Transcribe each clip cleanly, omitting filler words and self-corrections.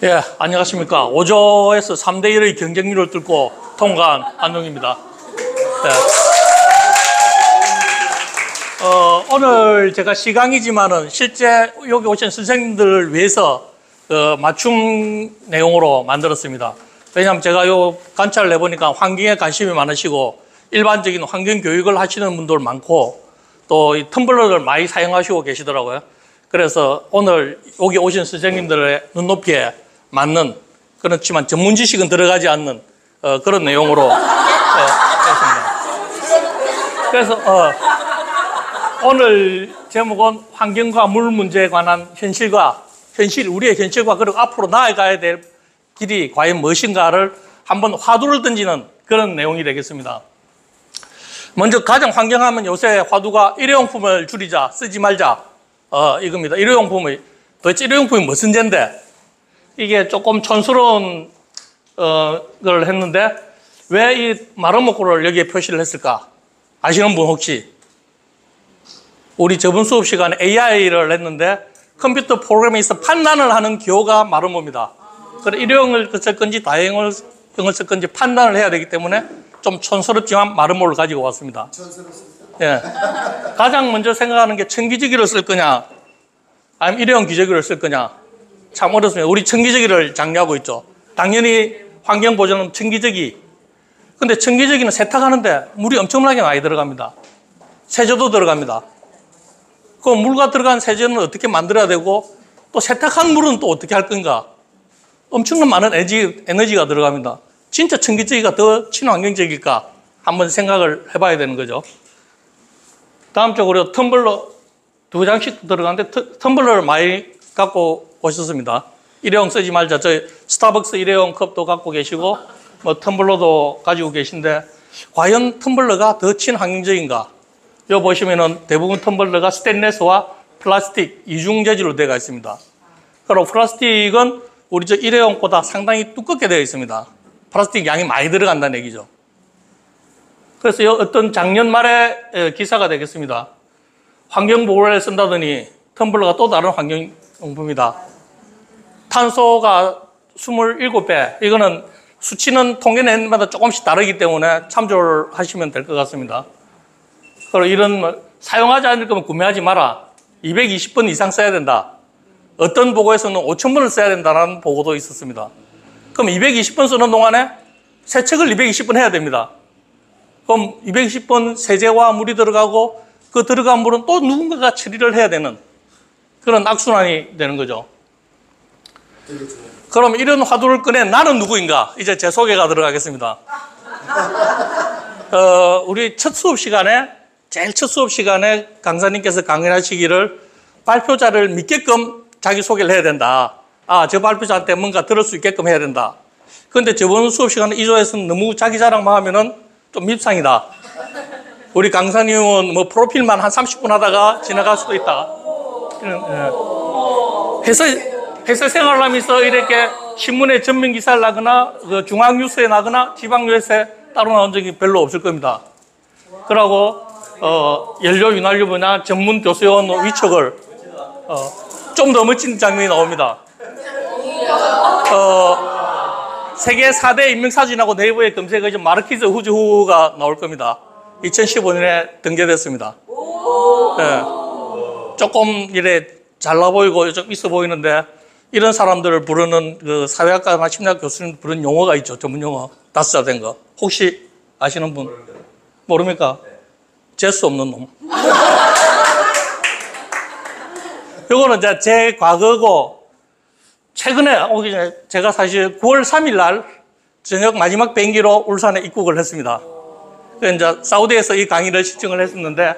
예, 안녕하십니까. 5조에서 3대1의 경쟁률을 뚫고 통과한 안동입니다. 예. 오늘 제가 시강이지만은 실제 여기 오신 선생님들을 위해서 맞춤 내용으로 만들었습니다. 왜냐하면 제가 요 관찰을 해보니까 환경에 관심이 많으시고 일반적인 환경 교육을 하시는 분들 많고 또 이 텀블러를 많이 사용하시고 계시더라고요. 그래서 오늘 여기 오신 선생님들의 눈높이에 맞는 그렇지만 전문 지식은 들어가지 않는 그런 내용으로 했습니다. 그래서 오늘 제목은 환경과 물 문제에 관한 우리의 현실과 그리고 앞으로 나아가야 될 길이 과연 무엇인가를 한번 화두를 던지는 그런 내용이 되겠습니다. 먼저 가장 환경하면 요새 화두가 일회용품을 줄이자, 쓰지 말자 이겁니다. 도대체 일회용품이 무슨 죄인데 이게 조금 촌스러운 걸 했는데 왜 이 마른 목골을 여기에 표시를 했을까? 아시는 분 혹시? 우리 저번 수업 시간에 AI를 했는데 컴퓨터 프로그램에서 판단을 하는 기호가 마름모입니다. 그래서 일회용을 쓸 건지 다회용을 쓸 건지 판단을 해야 되기 때문에 좀 촌스럽지만 마름모를 가지고 왔습니다. 촌스럽습니다. 예. 가장 먼저 생각하는 게 청기저귀를 쓸 거냐 아니면 일회용 기저귀를 쓸 거냐 참 어렵습니다. 우리 청기저귀를 장려하고 있죠. 당연히 환경보전은 청기저귀. 근데 청기저귀는 세탁하는데 물이 엄청나게 많이 들어갑니다. 세제도 들어갑니다. 그 물과 들어간 세제는 어떻게 만들어야 되고 또 세탁한 물은 또 어떻게 할 건가? 엄청난 많은 에너지가 들어갑니다. 진짜 청기저귀가 더 친환경적일까? 한번 생각을 해봐야 되는 거죠. 다음 쪽으로 텀블러 2장씩 들어가는데 텀블러를 많이 갖고 오셨습니다. 일회용 쓰지 말자. 저희 스타벅스 일회용 컵도 갖고 계시고 뭐 텀블러도 가지고 계신데 과연 텀블러가 더 친환경적인가? 여기 보시면은 대부분 텀블러가 스테인리스와 플라스틱 이중 재질로 되어 있습니다. 그리고 플라스틱은 우리 저 일회용보다 상당히 두껍게 되어 있습니다. 플라스틱 양이 많이 들어간다는 얘기죠. 그래서 어떤 작년 말에 기사가 되겠습니다. 환경보호를 쓴다더니 텀블러가 또 다른 환경용품이다. 탄소가 27배. 이거는 수치는 통계낸 마다 조금씩 다르기 때문에 참조를 하시면 될 것 같습니다. 그리고 이런 사용하지 않을 거면 구매하지 마라. 220번 이상 써야 된다. 어떤 보고에서는 5,000번을 써야 된다는 보고도 있었습니다. 그럼 220번 쓰는 동안에 세척을 220번 해야 됩니다. 그럼 220번 세제와 물이 들어가고 그 들어간 물은 또 누군가가 처리를 해야 되는 그런 악순환이 되는 거죠. 그럼 이런 화두를 꺼내 나는 누구인가? 이제 제 소개가 들어가겠습니다. 우리 제일 첫 수업 시간에 강사님께서 강연하시기를 발표자를 믿게끔 자기소개를 해야 된다. 저 발표자한테 뭔가 들을 수 있게끔 해야 된다. 그런데 저번 수업 시간에 2조에서는 너무 자기 자랑만 하면은 좀 밉상이다. 우리 강사님은 뭐 프로필만 한 30분 하다가 지나갈 수도 있다. 회사 생활을 하면서 이렇게 신문에 전면 기사를 나거나 중앙뉴스에 나거나 지방뉴스에 따로 나온 적이 별로 없을 겁니다. 그러고 연료 윤활유 분야 전문 교수원 위촉을 좀 더 멋진 장면이 나옵니다. 세계 4대 인명사진하고 네이버에 검색하시면 마르키즈 후즈후가 나올 겁니다. 2015년에 등재됐습니다. 네. 조금 이래 잘나 보이고 좀 있어 보이는데 이런 사람들을 부르는 그 사회학과나 심리학 교수님 부르는 용어가 있죠. 전문 용어. 다스자 된 거. 혹시 아시는 분? 모릅니까? 재수 없는 놈. 이거는 이제 제 과거고 최근에 오기 전에 제가 사실 9월 3일 날 저녁 마지막 비행기로 울산에 입국을 했습니다. 그래서 이제 사우디에서 이 강의를 시청을 했었는데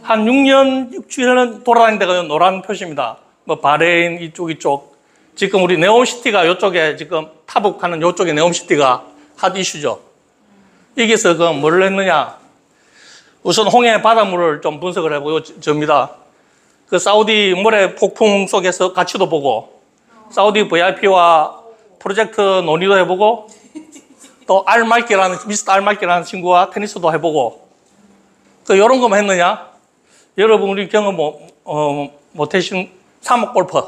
한 6년, 7년 돌아다닌 데가 노란 표시입니다. 뭐 바레인 이쪽. 지금 우리 네옴시티가 이쪽에 지금 타북하는 이쪽에 네옴시티가 핫 이슈죠. 여기서 그 뭐를 했느냐. 우선 홍해 바닷물을 좀 분석을 해보고 접니다. 그 사우디 모래 폭풍 속에서 가치도 보고 사우디 VIP와 프로젝트 논의도 해보고 또 미스터 알말키라는 친구와 테니스도 해보고 이런 거만 했느냐? 여러분 우리 경험 못하신 사목 골프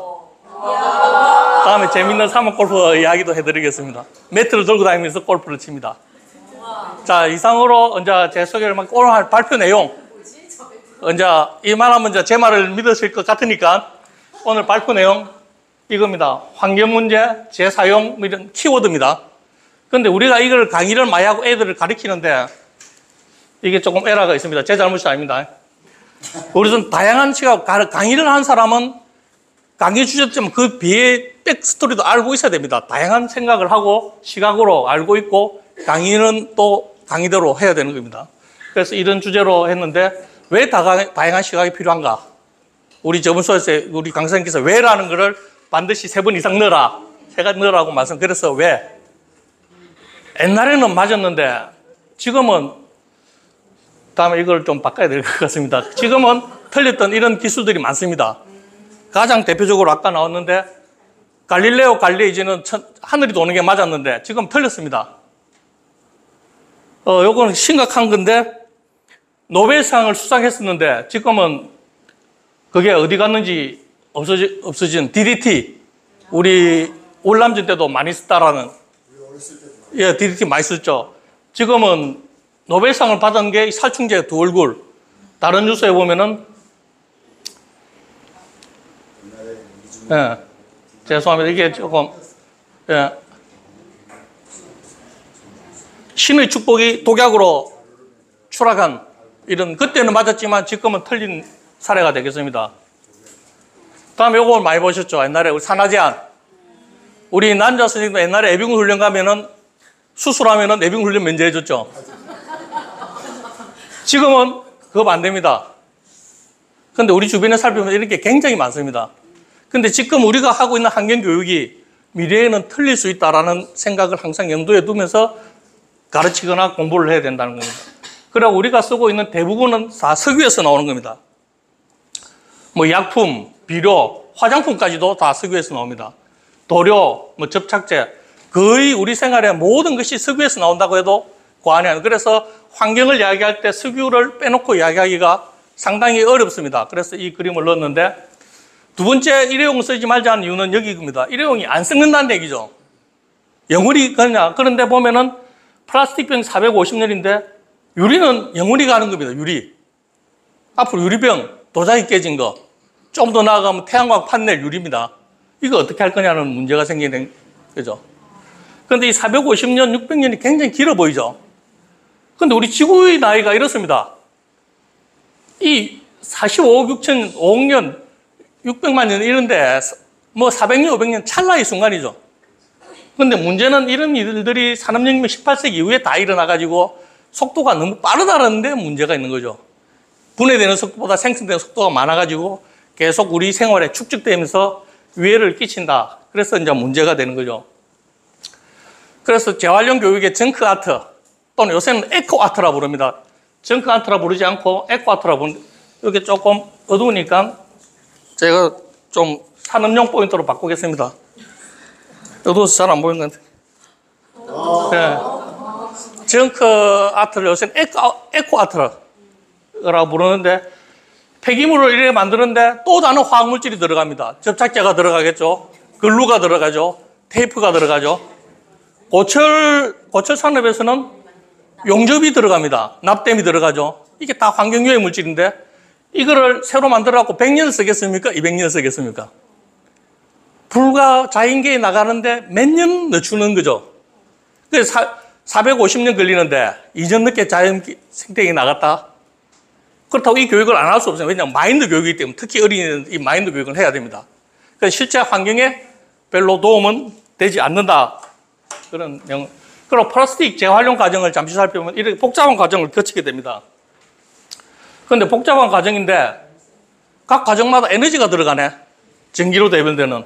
다음에 재밌는 사막 골프 이야기도 해드리겠습니다. 매트를 들고 다니면서 골프를 칩니다. 자, 이상으로 이제 제 소개를 막 오늘 발표 내용. 이제 이만하면 이제 제 말을 믿으실 것 같으니까 오늘 발표 내용 이겁니다. 환경 문제, 재사용, 이런 키워드입니다. 근데 우리가 이걸 강의를 많이 하고 애들을 가르치는데 이게 조금 에러가 있습니다. 제 잘못이 아닙니다. 우리는 다양한 시각, 강의를 한 사람은 강의 주제점 그 뒤에 백스토리도 알고 있어야 됩니다. 다양한 생각을 하고 시각으로 알고 있고 강의는 또 강의대로 해야 되는 겁니다. 그래서 이런 주제로 했는데 왜 다양한 시각이 필요한가? 우리 저번 수업에서 우리 강사님께서 왜라는 거를 반드시 3번 이상 넣어라. 제가 넣으라고 말씀. 그래서 왜? 옛날에는 맞았는데 지금은 다음에 이걸 좀 바꿔야 될 것 같습니다. 지금은 틀렸던 이런 기술들이 많습니다. 가장 대표적으로 아까 나왔는데 갈릴레오 갈릴레이지는 하늘이 도는 게 맞았는데 지금 틀렸습니다. 요거는 심각한 건데 노벨상을 수상했었는데 지금은 그게 어디 갔는지 없어진 DDT. 우리 월남전 때도 많이 썼다라는. 예, DDT 많이 썼죠. 지금은 노벨상을 받은 게 살충제 두 얼굴. 다른 뉴스에 보면은 예, 죄송합니다. 이게 조금 예. 신의 축복이 독약으로 추락한 이런 그때는 맞았지만 지금은 틀린 사례가 되겠습니다. 다음에 요걸 많이 보셨죠? 옛날에 우리 산하제한. 우리 남자 선생님도 옛날에 예비군 훈련 가면은 수술하면은 예비군 훈련 면제해줬죠. 지금은 그거 안 됩니다. 근데 우리 주변에 살펴보면 이런 게 굉장히 많습니다. 근데 지금 우리가 하고 있는 환경교육이 미래에는 틀릴 수 있다라는 생각을 항상 염두에 두면서 가르치거나 공부를 해야 된다는 겁니다. 그리고 우리가 쓰고 있는 대부분은 다 석유에서 나오는 겁니다. 뭐 약품, 비료, 화장품까지도 다 석유에서 나옵니다. 도료, 뭐 접착제, 거의 우리 생활의 모든 것이 석유에서 나온다고 해도 과언이 아니에요. 그래서 환경을 이야기할 때 석유를 빼놓고 이야기하기가 상당히 어렵습니다. 그래서 이 그림을 넣었는데 두 번째 일회용 쓰지 말자는 이유는 여기입니다. 일회용이 안 썩는다는 얘기죠. 영원히 그냥 그런데 보면은 플라스틱병 450년인데 유리는 영원히 가는 겁니다. 유리. 앞으로 유리병 도자기 깨진 거. 좀 더 나아가면 태양광 판넬 유리입니다. 이거 어떻게 할 거냐는 문제가 생기는 거죠. 그런데 이 450년, 600년이 굉장히 길어 보이죠. 그런데 우리 지구의 나이가 이렇습니다. 이 45억 6천, 5억 년, 600만 년 이런데 뭐 400년, 500년 찰나의 순간이죠. 그런데 문제는 이런 일들이 산업혁명 18세기 이후에 다 일어나가지고 속도가 너무 빠르다는 데 문제가 있는 거죠. 분해되는 속도보다 생성되는 속도가 많아가지고 계속 우리 생활에 축적되면서 위해를 끼친다. 그래서 이제 문제가 되는 거죠. 그래서 재활용 교육의 정크 아트 또는 요새는 에코 아트라 부릅니다. 정크 아트라 부르지 않고 에코 아트라 부르는데 이게 조금 어두우니까 제가 좀 산업용 포인트로 바꾸겠습니다. 어두워서 잘 안 보이는 것 같아요. 네. 정크 아트를 요새는 에코 아트라고 부르는데 폐기물을 이렇게 만드는데 또 다른 화학물질이 들어갑니다. 접착제가 들어가겠죠. 글루가 들어가죠. 테이프가 들어가죠. 고철 산업에서는 용접이 들어갑니다. 납땜이 들어가죠. 이게 다 환경유해 물질인데 이거를 새로 만들어갖고 100년 쓰겠습니까? 200년 쓰겠습니까? 불과 자연계에 나가는데 몇 년 늦추는 거죠. 그래서 450년 걸리는데 2년 늦게 자연 생태계에 나갔다. 그렇다고 이 교육을 안 할 수 없어요. 왜냐하면 마인드 교육이기 때문에 특히 어린이는 이 마인드 교육을 해야 됩니다. 그래서 실제 환경에 별로 도움은 되지 않는다. 그런 내용. 그리고 플라스틱 재활용 과정을 잠시 살펴보면 이렇게 복잡한 과정을 거치게 됩니다. 그런데 복잡한 과정인데 각 과정마다 에너지가 들어가네. 전기로 대변되는.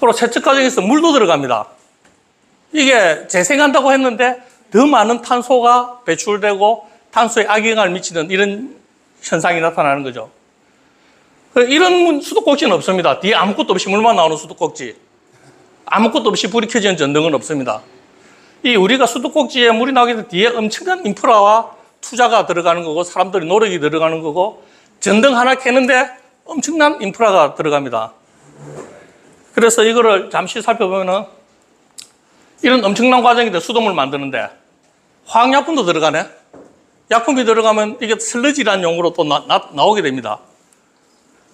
그리고 세척 과정에서 물도 들어갑니다. 이게 재생한다고 했는데 더 많은 탄소가 배출되고 탄소에 악영향을 미치는 이런 현상이 나타나는 거죠. 이런 수도꼭지는 없습니다. 뒤에 아무것도 없이 물만 나오는 수도꼭지. 아무것도 없이 불이 켜지는 전등은 없습니다. 이 우리가 수도꼭지에 물이 나오기 위해서 뒤에 엄청난 인프라와 투자가 들어가는 거고 사람들이 노력이 들어가는 거고 전등 하나 켜는데 엄청난 인프라가 들어갑니다. 그래서 이거를 잠시 살펴보면은 이런 엄청난 과정인데 수돗물 만드는데 화학약품도 들어가네. 약품이 들어가면 이게 슬러지라는 용어로 또 나오게 됩니다.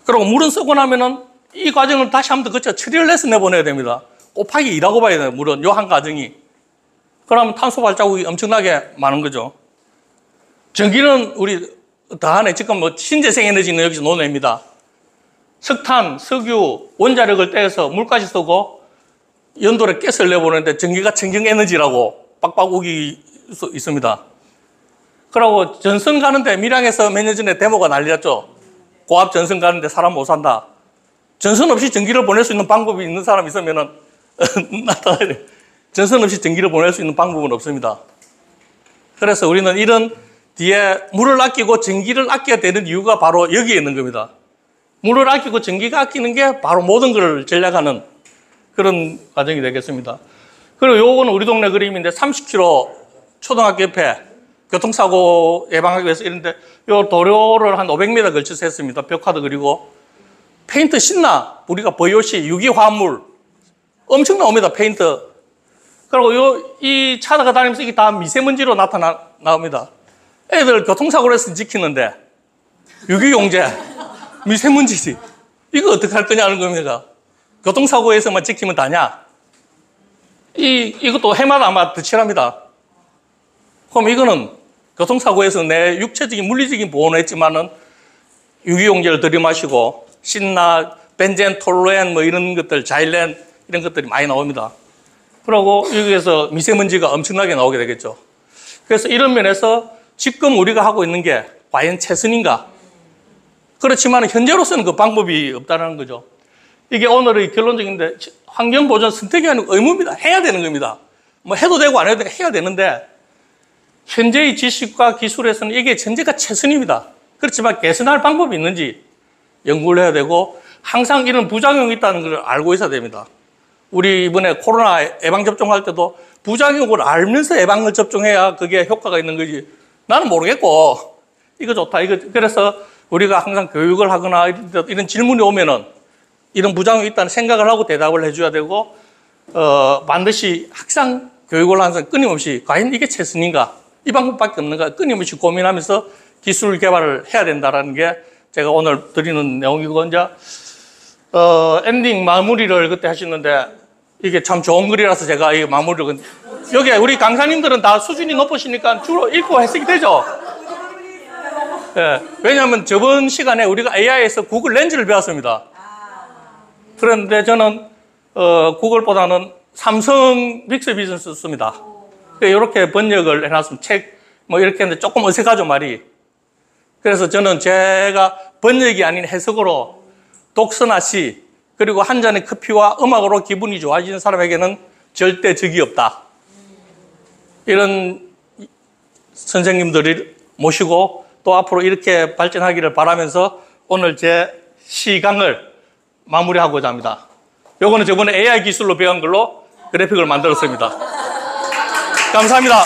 그리고 물은 쓰고 나면은 이 과정을 다시 한 번 더 거쳐 처리를 해서 내보내야 됩니다. 곱하기 2라고 봐야 돼요. 물은 요 한 과정이. 그러면 탄소 발자국이 엄청나게 많은 거죠. 전기는 우리 다 안에 지금 뭐 신재생 에너지는 여기서 논외입니다. 석탄, 석유, 원자력을 떼서 물까지 쓰고 연돌에 가스를 내보내는데 전기가 청정 에너지라고 빡빡 우기 있습니다. 그러고 전선 가는데 밀양에서 몇 년 전에 데모가 난리 났죠. 고압 전선 가는데 사람 못 산다. 전선 없이 전기를 보낼 수 있는 방법이 있는 사람 있으면은 나타나야 돼. 전선 없이 전기를 보낼 수 있는 방법은 없습니다. 그래서 우리는 이런 뒤에 물을 아끼고 전기를 아껴야 되는 이유가 바로 여기에 있는 겁니다. 물을 아끼고 전기가 아끼는 게 바로 모든 걸 전략하는 그런 과정이 되겠습니다. 그리고 요거는 우리 동네 그림인데 30km 초등학교 옆에 교통사고 예방하기 위해서 이런데 요 도로를 한 500m 걸쳐서 했습니다. 벽화도 그리고 페인트 신나 우리가 VOC 유기화합물 엄청 나옵니다. 페인트. 그리고 이 차가 다니면서 이게 다 미세먼지로 나옵니다. 애들 교통사고를 해서 지키는데 유기용제 미세먼지지 이거 어떻게 할 거냐는 겁니다. 교통사고에서만 지키면 다냐? 이것도 해마다 아마 더 칠합니다. 그럼 이거는 교통사고에서 내 육체적인 물리적인 보호는 했지만은 유기용제를 들이마시고 신나, 벤젠, 톨루엔 뭐 이런 것들, 자일렌 이런 것들이 많이 나옵니다. 그리고 여기에서 미세먼지가 엄청나게 나오게 되겠죠. 그래서 이런 면에서 지금 우리가 하고 있는 게 과연 최선인가? 그렇지만 현재로서는 그 방법이 없다는 거죠. 이게 오늘의 결론적인데 환경보전 선택이 아니고 의무입니다. 해야 되는 겁니다. 뭐 해도 되고 안 해도 되고 해야 되는데 현재의 지식과 기술에서는 이게 현재가 최선입니다. 그렇지만 개선할 방법이 있는지 연구를 해야 되고 항상 이런 부작용이 있다는 걸 알고 있어야 됩니다. 우리 이번에 코로나 예방접종할 때도 부작용을 알면서 예방을 접종해야 그게 효과가 있는 거지. 나는 모르겠고 이거 좋다. 그래서 우리가 항상 교육을 하거나 이런 질문이 오면은 이런 부작용이 있다는 생각을 하고 대답을 해줘야 되고 반드시 항상 교육을 항상 끊임없이 과연 이게 최선인가? 이 방법밖에 없는가? 끊임없이 고민하면서 기술 개발을 해야 된다는 게 제가 오늘 드리는 내용이고 이제 엔딩 마무리를 그때 하시는데 이게 참 좋은 글이라서 제가 이 마무리를 여기 우리 강사님들은 다 수준이 높으시니까 주로 읽고 해석이 되죠. 네, 왜냐하면 저번 시간에 우리가 AI에서 구글 렌즈를 배웠습니다. 그런데 저는 구글보다는 삼성 픽셀 비전을 씁니다. 이렇게 번역을 해놨으면 책 뭐 이렇게 했는데 조금 어색하죠 말이. 그래서 저는 제가 번역이 아닌 해석으로 독서나 시 그리고 한 잔의 커피와 음악으로 기분이 좋아지는 사람에게는 절대 적이 없다. 이런 선생님들을 모시고 또 앞으로 이렇게 발전하기를 바라면서 오늘 제 시강을 마무리하고자 합니다. 요거는 저번에 AI 기술로 배운 걸로 그래픽을 만들었습니다. 감사합니다.